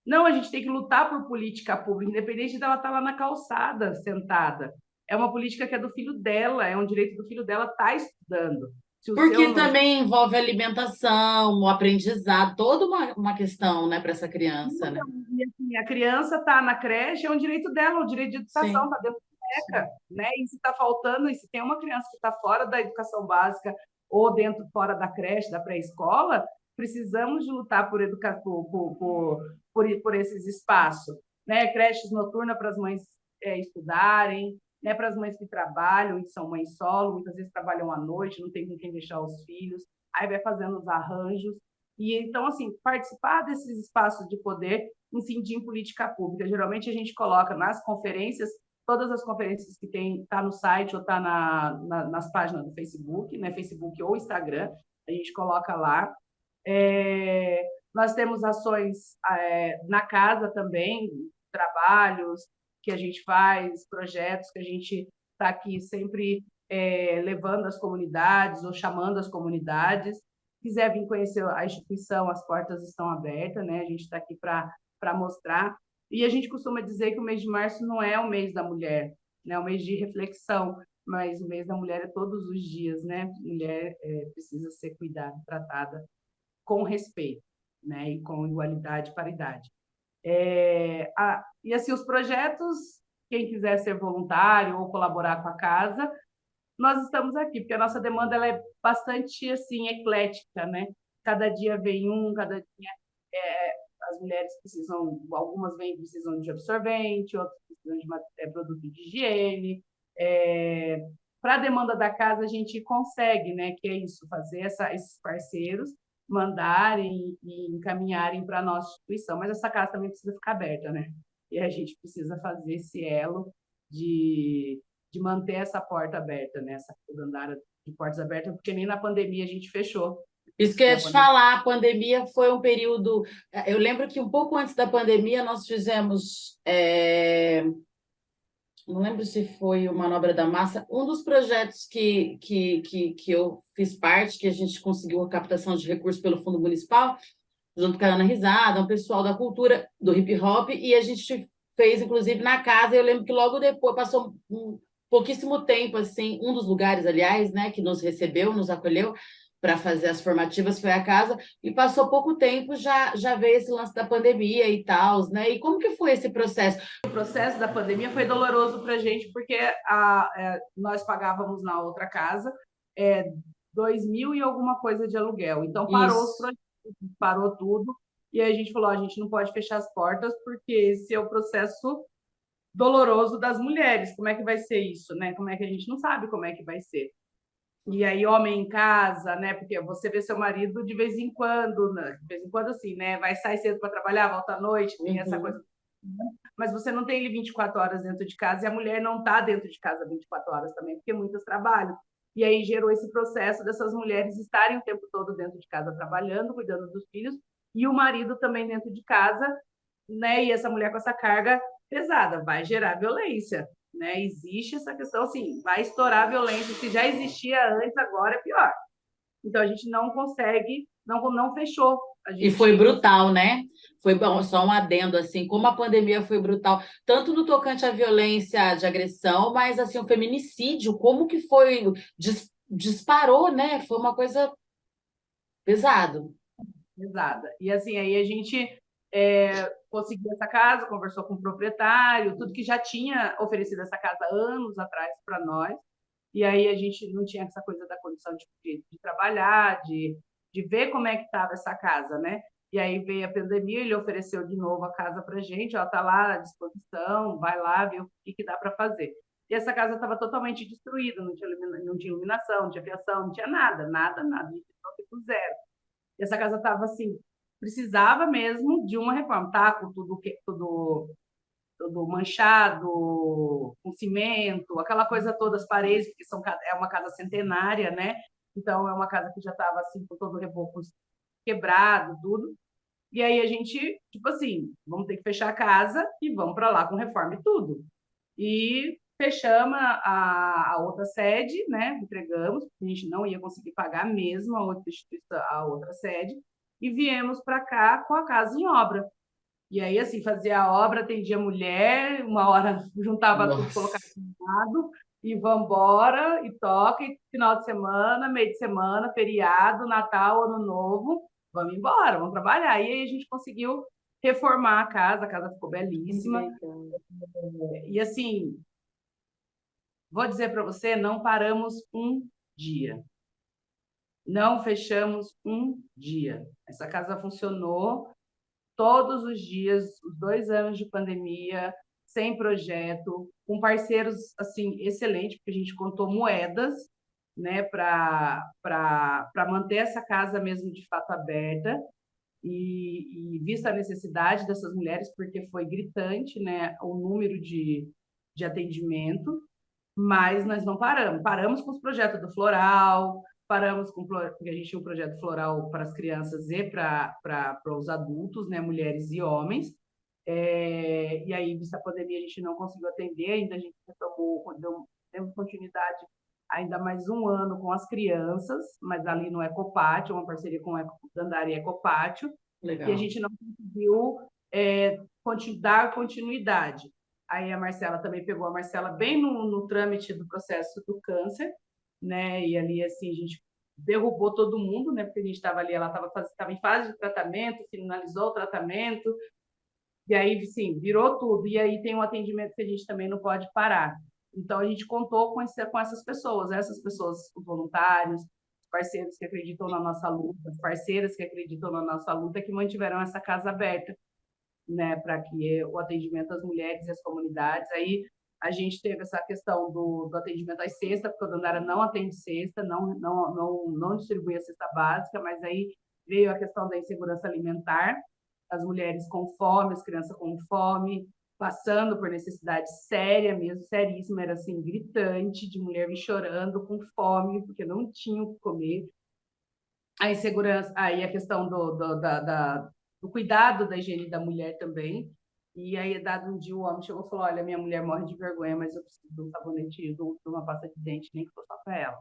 Não, a gente tem que lutar por política pública, independente dela estar lá na calçada, sentada. É uma política que é do filho dela, é um direito do filho dela estar estudando. Se o seu Porque não... também envolve alimentação, o aprendizado, toda uma questão, né, para essa criança, né? E, assim, a criança está na creche, é um direito dela, o direito de educação, Sim. está dentro da beca, né? E se está faltando, e se tem uma criança que está fora da educação básica ou fora da creche, da pré-escola, precisamos de lutar por esses espaços, né? Creches noturnas para as mães estudarem, né? Para as mães que trabalham e são mães solo, muitas vezes trabalham à noite, não tem com quem deixar os filhos, aí vai fazendo os arranjos. E então, assim, participar desses espaços de poder, incidir em política pública. Geralmente a gente coloca nas conferências, todas as conferências que tem, está no site ou está nas páginas do Facebook, né? Facebook ou Instagram, a gente coloca lá. Nós temos ações na casa também, trabalhos que a gente faz, projetos que a gente está aqui sempre levando às comunidades ou chamando as comunidades. Quiser vir conhecer a instituição, as portas estão abertas, né? A gente está aqui para mostrar. E a gente costuma dizer que o mês de março não é o mês da mulher, né? É o mês de reflexão, mas o mês da mulher é todos os dias, né? Mulher precisa ser cuidada, tratada com respeito, né? E com igualdade e paridade. E assim, os projetos, quem quiser ser voluntário ou colaborar com a casa, nós estamos aqui, porque a nossa demanda ela é bastante assim, eclética, né? Cada dia vem cada dia as mulheres precisam, algumas precisam de absorvente, outras precisam de produto de higiene. Para a demanda da casa, a gente consegue, né? Que é isso, fazer esses parceiros mandarem e encaminharem para a nossa instituição, mas essa casa também precisa ficar aberta, né? E a gente precisa fazer esse elo de manter essa porta aberta, né? Essa Dandara de portas abertas, porque nem na pandemia a gente fechou. Isso que eu ia te falar, a pandemia foi um período... Eu lembro que um pouco antes da pandemia nós fizemos... Não lembro se foi o Manobra da Massa, um dos projetos que eu fiz parte, que a gente conseguiu a captação de recursos pelo Fundo Municipal, junto com a Ana Risada, um pessoal da cultura, do hip hop, e a gente fez, inclusive, na casa. Eu lembro que logo depois, passou pouquíssimo tempo, assim, um dos lugares, aliás, né, que nos recebeu, nos acolheu para fazer as formativas foi a casa, e passou pouco tempo, já veio esse lance da pandemia e tal, né? E como que foi esse processo? O processo da pandemia foi doloroso para a gente, porque nós pagávamos na outra casa 2.000 e alguma coisa de aluguel, então parou os projetos, parou tudo, e aí a gente falou, a gente não pode fechar as portas, porque esse é o processo doloroso das mulheres, como é que vai ser isso, né? Como é que a gente não sabe como é que vai ser. E aí, homem em casa, né? Porque você vê seu marido de vez em quando, né? De vez em quando, assim, né? Vai sair cedo para trabalhar, volta à noite, tem essa coisa. Mas você não tem ele 24 horas dentro de casa, e a mulher não está dentro de casa 24 horas também, porque muitas trabalham. E aí gerou esse processo dessas mulheres estarem o tempo todo dentro de casa trabalhando, cuidando dos filhos, e o marido também dentro de casa, né? E essa mulher com essa carga pesada vai gerar violência. Né? Existe essa questão, assim, vai estourar a violência, se já existia antes, agora é pior. Então, a gente não consegue, não fechou. E foi brutal, né? Foi só um adendo, assim, como a pandemia foi brutal, tanto no tocante à violência de agressão, mas, assim, o feminicídio, como que foi, disparou, né? Foi uma coisa pesado. Pesada. E, assim, aí a gente conseguiu essa casa, conversou com o proprietário, tudo que já tinha oferecido essa casa anos atrás para nós, e aí a gente não tinha essa coisa da condição de trabalhar, de ver como é que estava essa casa, né? E aí veio a pandemia, ele ofereceu de novo a casa para a gente, está lá à disposição, vai lá ver o que dá para fazer. e essa casa estava totalmente destruída, não tinha iluminação, não tinha fiação, não tinha nada, nada, nada, a gente do zero. E essa casa estava assim, precisava mesmo de uma reforma, tá? Com tudo manchado, com cimento, aquela coisa toda, as paredes, porque é uma casa centenária, né? Então é uma casa que já estava assim, com todo o reboco quebrado, tudo. E aí a gente, tipo assim, vamos ter que fechar a casa e vamos para lá com reforma e tudo. E fechamos a outra sede, né? Entregamos, a gente não ia conseguir pagar mesmo a outra sede, e viemos para cá com a casa em obra. E aí, assim, fazia a obra, atendia a mulher, uma hora juntava tudo, colocava no lado, e vamos embora, e toca, e final de semana, meio de semana, feriado, Natal, Ano Novo, vamos embora, vamos trabalhar. E aí a gente conseguiu reformar a casa ficou belíssima. E assim, vou dizer para você, não paramos um dia. Não fechamos um dia. Essa casa funcionou todos os dias, os 2 anos de pandemia, sem projeto, com parceiros assim excelentes, porque a gente contou moedas, né, para manter essa casa mesmo de fato aberta. E vista a necessidade dessas mulheres, porque foi gritante, né, o número de atendimento, mas nós não paramos. Paramos com os projetos do Floral, paramos porque a gente tinha um projeto floral para as crianças e para os adultos, né, mulheres e homens. E aí, vista a pandemia, a gente não conseguiu atender, ainda a gente deu continuidade ainda mais 1 ano com as crianças, mas ali no Ecopátio, uma parceria com o Dandara e Ecopátio, Legal. E a gente não conseguiu dar continuidade. Aí a Marcela também pegou a Marcela bem no trâmite do processo do câncer, né? E ali, assim, a gente derrubou todo mundo, né? Porque a gente estava ali, ela estava em fase de tratamento, finalizou o tratamento, e aí, sim, virou tudo. E aí tem um atendimento que a gente também não pode parar. Então, a gente contou com essas pessoas, os voluntários, os parceiros que acreditam na nossa luta, as parceiras que acreditam na nossa luta, que mantiveram essa casa aberta, né, para que o atendimento às mulheres e às comunidades. Aí a gente teve essa questão do atendimento às cestas, porque a Dandara não atende cesta, não distribui a cesta básica, mas aí veio a questão da insegurança alimentar, as mulheres com fome, as crianças com fome, passando por necessidade séria mesmo, seríssima, era assim, gritante, de mulher me chorando com fome, porque não tinha o que comer. A insegurança, aí a questão do cuidado da higiene da mulher também. E aí, dado um dia, o homem chegou e falou: olha, minha mulher morre de vergonha, mas eu preciso de um sabonete, de uma pasta de dente, nem que for só para ela.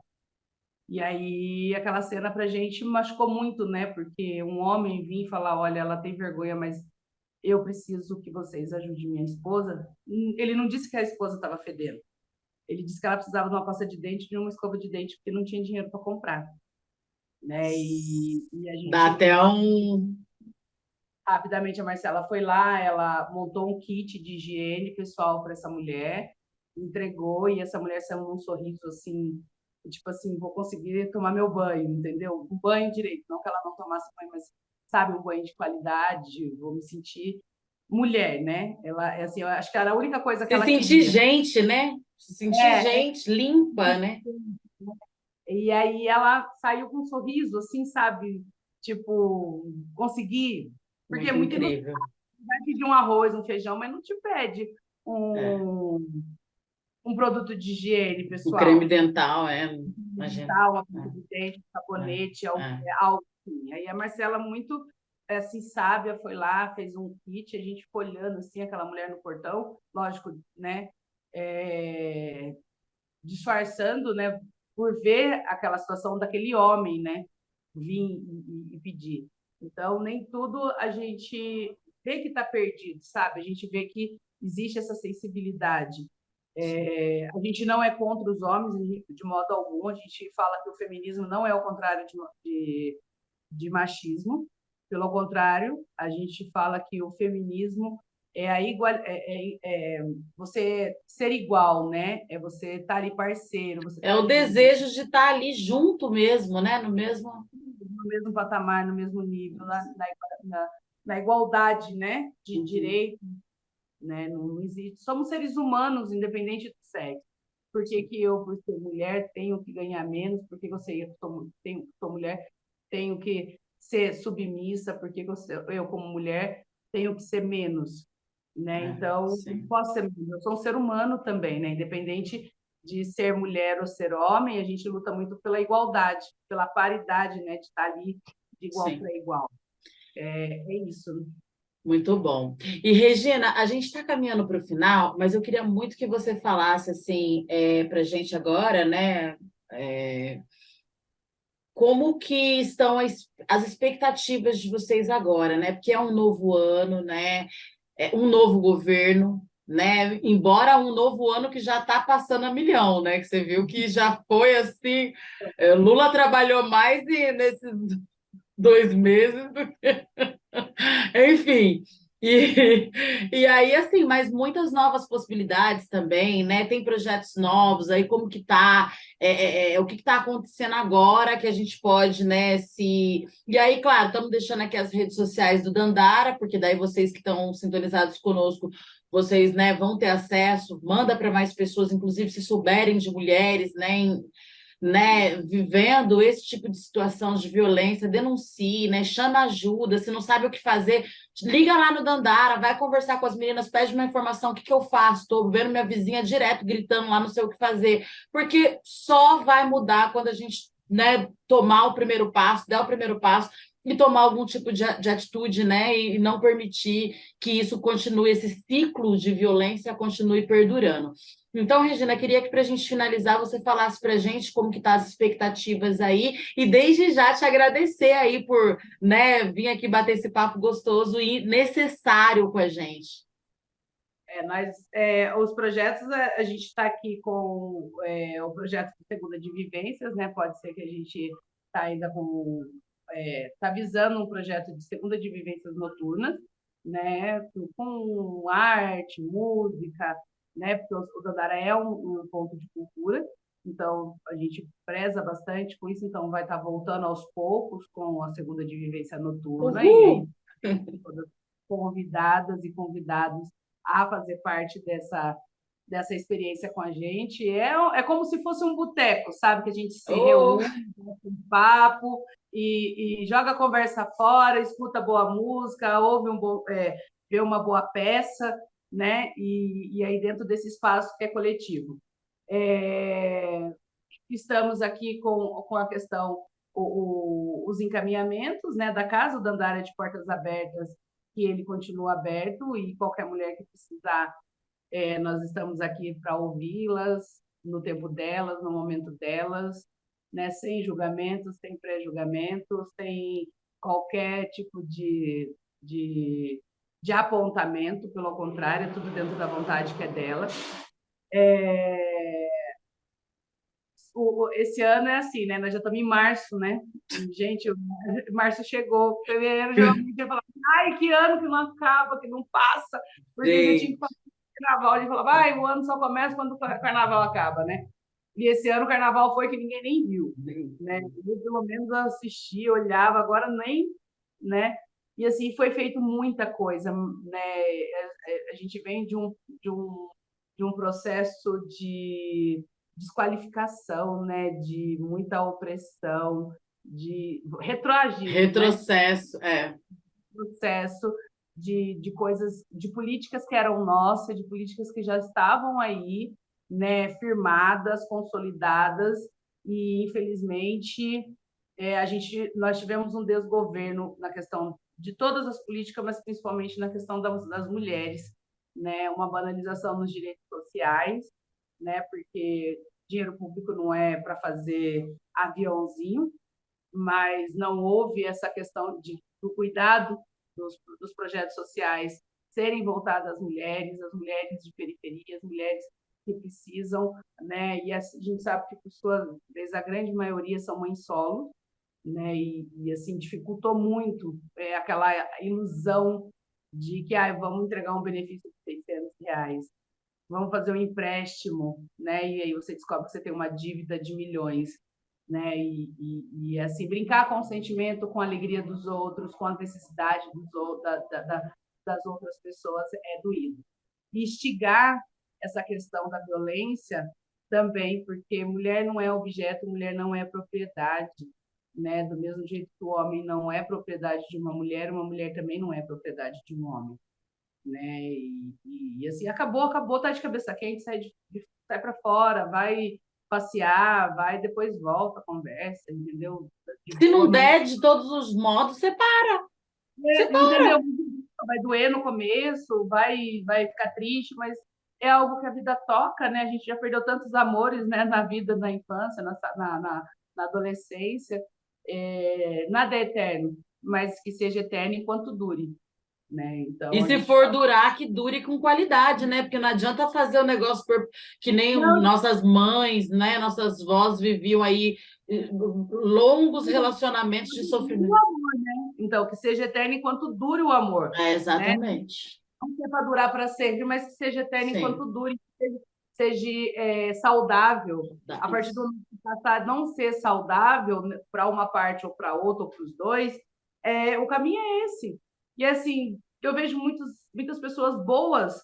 E aí, aquela cena pra gente machucou muito, né? Porque um homem vir e falar: olha, ela tem vergonha, mas eu preciso que vocês ajudem minha esposa. Ele não disse que a esposa estava fedendo. Ele disse que ela precisava de uma pasta de dente e de uma escova de dente, porque não tinha dinheiro para comprar. Né? E a gente... Dá até um... Rapidamente, a Marcela foi lá, ela montou um kit de higiene pessoal para essa mulher, entregou, e essa mulher saiu num sorriso assim, tipo assim, vou conseguir tomar meu banho, entendeu? Um banho direito, não que ela não tomasse banho, mas, sabe, um banho de qualidade, vou me sentir mulher, né? Ela, assim, eu acho que era a única coisa que ela queria. Se sentir gente, né? Se sentir gente limpa, né? E aí ela saiu com um sorriso, assim, sabe? Tipo, consegui. Porque é muito incrível. Vai pedir um arroz, um feijão, mas não te pede um produto de higiene, pessoal. O creme dental, dental, a pasta de dente, sabonete, algo assim. Aí a Marcela, muito assim, sábia, foi lá, fez um kit, a gente ficou olhando assim, aquela mulher no portão, lógico, né? Disfarçando, né? Por ver aquela situação daquele homem, né? Vir e pedir. Então, nem tudo a gente vê que está perdido, sabe? A gente vê que existe essa sensibilidade. A gente não é contra os homens de modo algum, a gente fala que o feminismo não é o contrário de machismo, pelo contrário, a gente fala que o feminismo é você ser igual, né? É você estar ali parceiro. É o desejo de estar ali junto mesmo, né? No mesmo patamar, no mesmo nível, na igualdade, né? De direito, né? Não existe. Somos seres humanos, independente do sexo. Por que que eu, por ser mulher, tenho que ganhar menos? Por que que sou mulher, tenho que ser submissa? Por que que eu, como mulher, tenho que ser menos? Né? Então, não Sim. posso ser menos. Eu sou um ser humano também, né? Independente de ser mulher ou ser homem, a gente luta muito pela igualdade, pela paridade, né? De estar ali de igual Sim. para igual. É isso. Muito bom. E, Regina, a gente está caminhando para o final, mas eu queria muito que você falasse assim, para a gente agora, né? é, Como que estão as expectativas de vocês agora, né? Porque é um novo ano, né? É um novo governo, né? Embora um novo ano que já está passando a milhão, né? Que você viu que já foi assim, Lula trabalhou mais nesses 2 meses do que... Enfim, e aí, assim, mas muitas novas possibilidades também, né? Tem projetos novos aí, como que tá, o que que tá acontecendo agora que a gente pode, né, se... E aí, claro, estamos deixando aqui as redes sociais do Dandara, porque daí vocês que estão sintonizados conosco, vocês, né, vão ter acesso, manda para mais pessoas, inclusive se souberem de mulheres, né, vivendo esse tipo de situação de violência, denuncie, né, chama ajuda, se não sabe o que fazer, liga lá no Dandara, vai conversar com as meninas, pede uma informação, o que que eu faço? Estou vendo minha vizinha direto gritando lá, não sei o que fazer, porque só vai mudar quando a gente, né, tomar o primeiro passo, dar o primeiro passo e tomar algum tipo de atitude, né, e não permitir que isso continue, esse ciclo de violência continue perdurando. Então, Regina, queria que para a gente finalizar você falasse para a gente como que estão as expectativas aí e desde já te agradecer aí por, né, vir aqui bater esse papo gostoso e necessário com a gente. Os projetos, a gente está aqui com o projeto de Segunda de Vivências, né? Pode ser que a gente está ainda está visando um projeto de Segunda de Vivências noturnas, né? Com arte, música, né? Porque o Dandara é um ponto de cultura, então a gente preza bastante com isso, então vai estar voltando aos poucos com a Segunda de Vivência noturna, e aí todas convidadas e convidados a fazer parte dessa experiência com a gente. É como se fosse um boteco, sabe? Que a gente se reúne, um papo e joga a conversa fora, escuta boa música, vê uma boa peça, né? E aí dentro desse espaço que é coletivo. Estamos aqui com a questão, os encaminhamentos, né, da casa, o Dandara de Portas Abertas, que ele continua aberto e qualquer mulher que precisar, nós estamos aqui para ouvi-las no tempo delas, no momento delas, né, sem julgamentos, sem pré-julgamentos, sem qualquer tipo de apontamento, pelo contrário, é tudo dentro da vontade que é dela. Esse ano é assim, né? Nós já estamos em março, né? E, gente, março chegou, fevereiro já ia falar, ai, que ano que não acaba, que não passa, porque já tinha que passar o carnaval. A gente falava, vai, o ano só começa quando o carnaval acaba, né? E esse ano o carnaval foi que ninguém nem viu, né? Eu, pelo menos, assistia, olhava, agora nem, né? E assim, foi feito muita coisa, né? A gente vem de um processo de desqualificação, né, de muita opressão, de retroagismo, Retrocesso, processo de coisas, de políticas que eram nossas, de políticas que já estavam aí, né, firmadas, consolidadas, e infelizmente nós tivemos um desgoverno na questão de todas as políticas, mas principalmente na questão das mulheres, né, uma banalização nos direitos sociais, né, porque dinheiro público não é para fazer aviãozinho, mas não houve essa questão do cuidado dos projetos sociais serem voltados às mulheres de periferia, as mulheres que precisam, né? E a gente sabe que, por sua vez, a grande maioria são mães solo, né? E assim, dificultou muito aquela ilusão de que vamos entregar um benefício de R$ 600, vamos fazer um empréstimo, né? E aí você descobre que você tem uma dívida de milhões, né? E assim, brincar com o sentimento, com a alegria dos outros, com a necessidade das outras pessoas é doído. E instigar essa questão da violência também, porque mulher não é objeto, mulher não é propriedade, né? Do mesmo jeito que o homem não é propriedade de uma mulher também não é propriedade de um homem, né? E assim, acabou, tá de cabeça quente, sai para fora, vai passear, vai, depois volta, conversa, entendeu? De Se boa, não der de todos os modos, separa. entendeu? Vai doer no começo, vai ficar triste, mas é algo que a vida toca, né? A gente já perdeu tantos amores, né, na vida, na infância, na adolescência. Nada é eterno, mas que seja eterno enquanto dure, né? Então E a se gente for fala, durar, que dure com qualidade, né? Porque não adianta fazer o negócio que nem não, nossas mães, né? Nossas vós viviam aí longos relacionamentos de o sofrimento. amor, né? Então que seja eterno enquanto dure o amor, É, né? exatamente. Não que é para durar para sempre, mas que seja eterno Sim. enquanto dure, seja saudável. Dá A partir do isso. momento que passar a não ser saudável para uma parte ou para outra ou para os dois, o caminho é esse. E assim, eu vejo muitas pessoas boas,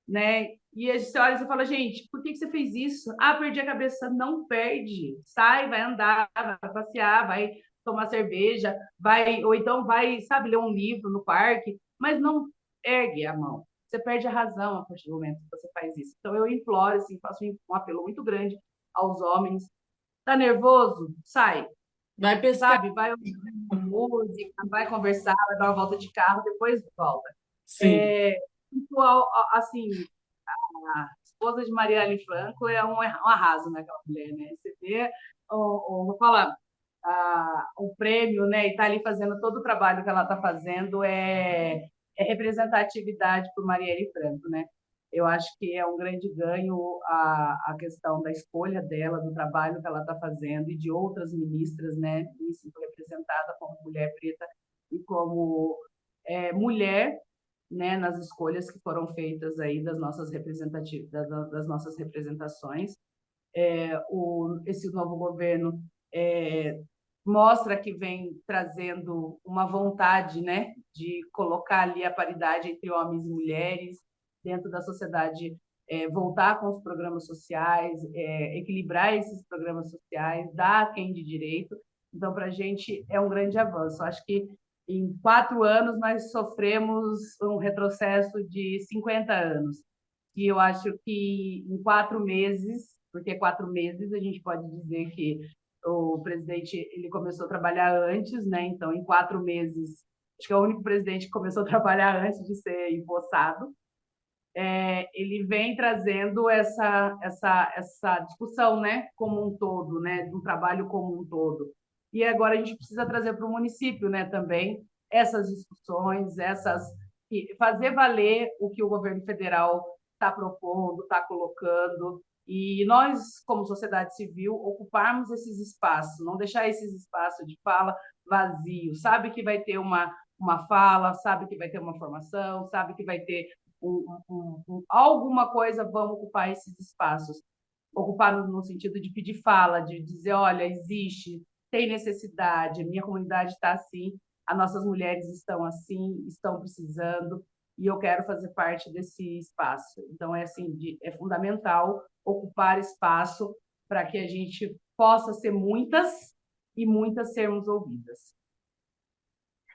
né? E a gente olha e fala, gente, por que você fez isso? Ah, perdi a cabeça. Não perde. Sai, vai andar, vai passear, vai tomar cerveja, vai, ou então vai, sabe, ler um livro no parque, mas não ergue a mão. Você perde a razão a partir do momento que você faz isso. Então eu imploro, assim, faço um apelo muito grande aos homens. Tá nervoso? Sai, Vai pescar. sabe? Vai ouvir uma música, vai conversar, vai dar uma volta de carro, depois volta. Sim. Assim, a esposa de Marielle Franco é um arraso naquela mulher, né? Você vê, vou falar, o prêmio, né? E tá ali fazendo todo o trabalho que ela está fazendo é representatividade por Marielle Franco, né? Eu acho que é um grande ganho a questão da escolha dela, do trabalho que ela está fazendo e de outras ministras, né? Me sinto representada como mulher preta e como mulher, né, nas escolhas que foram feitas aí das nossas das nossas representações. Esse novo governo mostra que vem trazendo uma vontade, né, de colocar ali a paridade entre homens e mulheres dentro da sociedade, voltar com os programas sociais, equilibrar esses programas sociais, dar a quem de direito. Então, para a gente é um grande avanço. Acho que em 4 anos nós sofremos um retrocesso de 50 anos. E eu acho que em 4 meses, porque 4 meses a gente pode dizer que o presidente ele começou a trabalhar antes, né? Então, em 4 meses, acho que é o único presidente que começou a trabalhar antes de ser empossado. Ele vem trazendo essa discussão, né, como um todo, né, do trabalho como um todo. E agora a gente precisa trazer para o município, né, também essas discussões, fazer valer o que o governo federal está propondo, está colocando, e nós, como sociedade civil, ocuparmos esses espaços, não deixar esses espaços de fala vazios. Sabe que vai ter uma fala, sabe que vai ter uma formação, sabe que vai ter alguma coisa, vamos ocupar esses espaços. Ocupar no sentido de pedir fala, de dizer, olha, existe, tem necessidade, minha comunidade está assim, as nossas mulheres estão assim, estão precisando, e eu quero fazer parte desse espaço. Então, é fundamental ocupar espaço para que a gente possa ser muitas e muitas sermos ouvidas.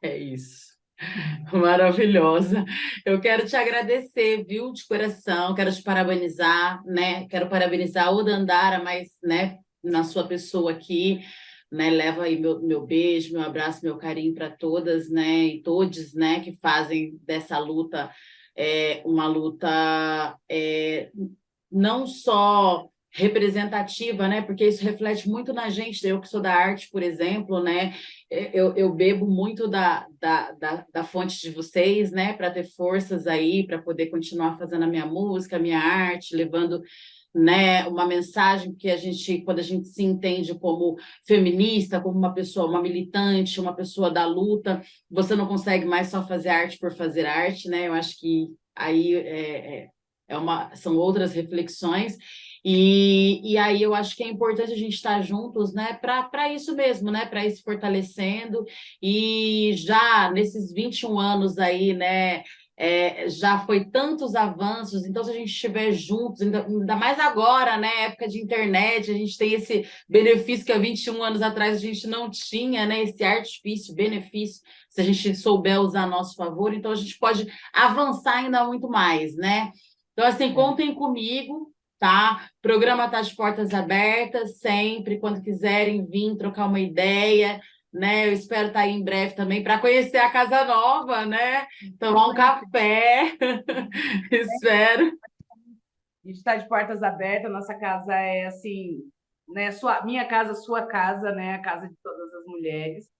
É isso. Maravilhosa. Eu quero te agradecer, viu, de coração. Quero te parabenizar, né? Quero parabenizar o Dandara, mas, né, na sua pessoa aqui, né? Leva aí meu beijo, meu abraço, meu carinho para todas, né? E todos, né, que fazem dessa luta uma luta não só representativa, né? Porque isso reflete muito na gente. Eu que sou da arte, por exemplo, né? Eu bebo muito da fonte de vocês, né? Para ter forças aí, para poder continuar fazendo a minha música, a minha arte, levando, né, uma mensagem que quando a gente se entende como feminista, como uma pessoa, uma militante, uma pessoa da luta, você não consegue mais só fazer arte por fazer arte, né? Eu acho que aí são outras reflexões. E aí eu acho que é importante a gente estar juntos, né, para isso mesmo, né, para ir se fortalecendo. E já nesses 21 anos aí, né, já foi tantos avanços, então se a gente estiver juntos, ainda mais agora, né, época de internet, a gente tem esse benefício que há 21 anos atrás a gente não tinha, né, esse artifício, benefício, se a gente souber usar a nosso favor, então a gente pode avançar ainda muito mais, né? Então, assim, contem comigo, tá? O programa está de portas abertas sempre, quando quiserem vir trocar uma ideia, né? Eu espero estar aí em breve também para conhecer a casa nova, né? Tomar um café. Espero. A gente está de portas abertas, nossa casa é assim, né? Minha casa, sua casa, né? A casa de todas as mulheres.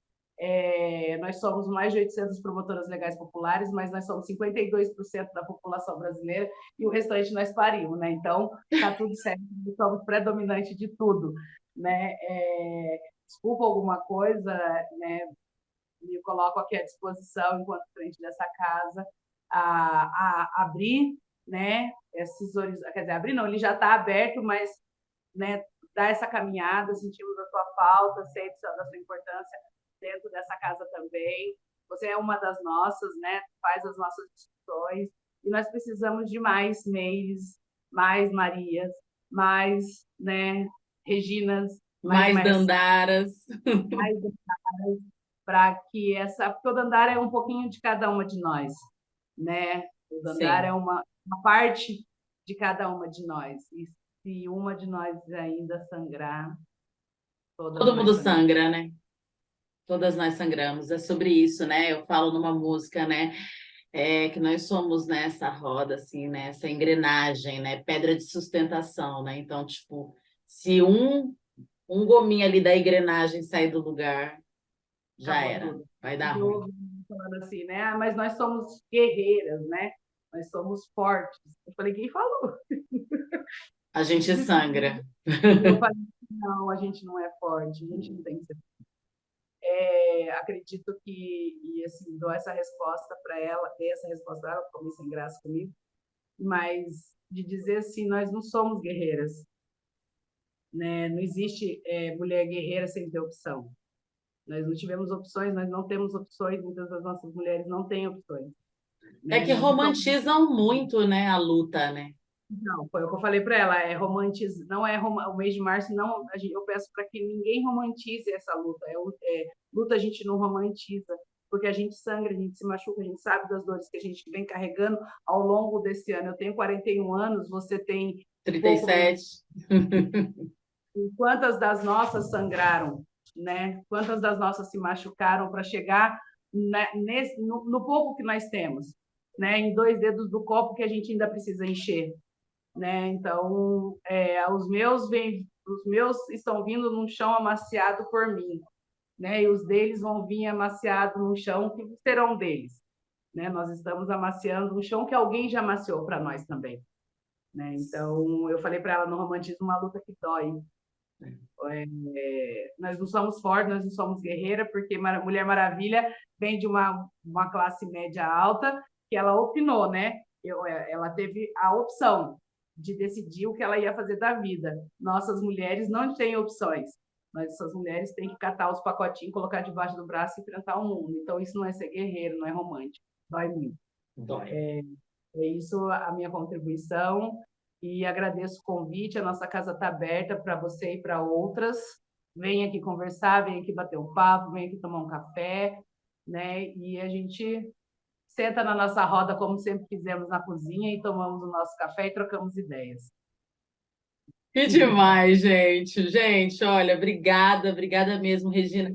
Nós somos mais de 800 promotoras legais populares, mas nós somos 52% da população brasileira e o restante nós parimos, né? Então, está tudo certo, nós somos predominante de tudo, né? Desculpa alguma coisa, né? Me coloco aqui à disposição, enquanto frente dessa casa, a abrir, né? Esses horizontes, quer dizer, abrir não, ele já está aberto, mas, né? Dar essa caminhada, sentimos a sua falta, sempre da sua importância dentro dessa casa também. Você é uma das nossas, né? Faz as nossas discussões e nós precisamos de mais Meires, mais Marias, mais, né? Reginas, mais Dandaras, mais Dandaras, para que porque o Dandara é um pouquinho de cada uma de nós, né? O Dandara é uma parte de cada uma de nós. E se uma de nós ainda sangrar, todo mundo sangra, né? Todas nós sangramos, é sobre isso, né? Eu falo numa música, né? Que nós somos nessa roda, assim, né? Essa engrenagem, né? Pedra de sustentação, né? Então, tipo, se um gominho ali da engrenagem sair do lugar, já acabou era, tudo. vai dar ruim. Falando assim, né? Mas nós somos guerreiras, né? Nós somos fortes. Eu falei, quem falou? A gente sangra. Eu falei, não, a gente não é forte, a gente não tem que ser. Acredito que, e assim, dou essa resposta para ela, dei essa resposta para ela, ficou meio sem graça comigo, mas de dizer assim, nós não somos guerreiras, né? Não existe mulher guerreira sem ter opção. Nós não tivemos opções, nós não temos opções, muitas das nossas mulheres não têm opções. É que romantizam muito, né, a luta, né? Não, foi o que eu falei para ela, não é o mês de março, não, eu peço para que ninguém romantize essa luta. Luta a gente não romantiza, porque a gente sangra, a gente se machuca, a gente sabe das dores que a gente vem carregando ao longo desse ano. Eu tenho 41 anos, você tem 37. Quantas das nossas sangraram, né? Quantas das nossas se machucaram para chegar no pouco que nós temos, né? Em 2 dedos do copo que a gente ainda precisa encher, né? Então, os meus estão vindo num chão amaciado por mim, né? E os deles vão vir amaciado num chão que serão deles, né? Nós estamos amaciando um chão que alguém já amaciou para nós também, né? Então, eu falei para ela, no romantismo, uma luta que dói. Nós não somos fortes, nós não somos guerreira, porque Mulher Maravilha vem de uma classe média alta, que ela opinou, né? Ela teve a opção de decidir o que ela ia fazer da vida. Nossas mulheres não têm opções. Nossas mulheres têm que catar os pacotinhos, colocar debaixo do braço e enfrentar o mundo. Então, isso não é ser guerreiro, não é romântico. Dói muito. Dói. É isso a minha contribuição. E agradeço o convite. A nossa casa está aberta para você e para outras. Venha aqui conversar, venha aqui bater um papo, venha aqui tomar um café, né? E a gente senta na nossa roda, como sempre fizemos na cozinha, e tomamos o nosso café e trocamos ideias. Que demais, gente. Gente, olha, obrigada mesmo, Regina.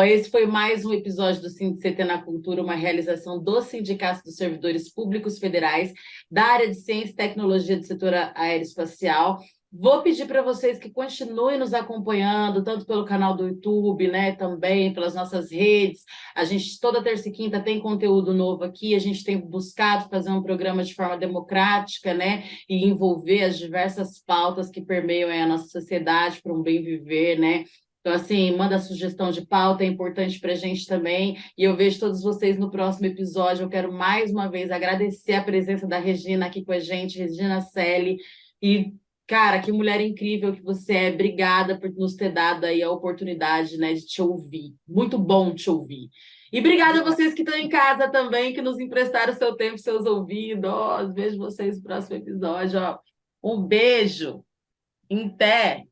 Esse foi mais um episódio do CT na Cultura, uma realização do Sindicato dos Servidores Públicos Federais da área de Ciência e Tecnologia do setor aeroespacial. Vou pedir para vocês que continuem nos acompanhando, tanto pelo canal do YouTube, né, também pelas nossas redes. A gente, toda terça e quinta, tem conteúdo novo aqui. A gente tem buscado fazer um programa de forma democrática, né, e envolver as diversas pautas que permeiam a nossa sociedade para um bem viver, né. Então, assim, manda sugestão de pauta, é importante para a gente também. E eu vejo todos vocês no próximo episódio. Eu quero mais uma vez agradecer a presença da Regina aqui com a gente, Regina Selle, e cara, que mulher incrível que você é. Obrigada por nos ter dado aí a oportunidade, né, de te ouvir. Muito bom te ouvir. E obrigada a vocês que estão em casa também, que nos emprestaram seu tempo, seus ouvidos. Ó, vejo vocês no próximo episódio. Ó. Um beijo. Em pé.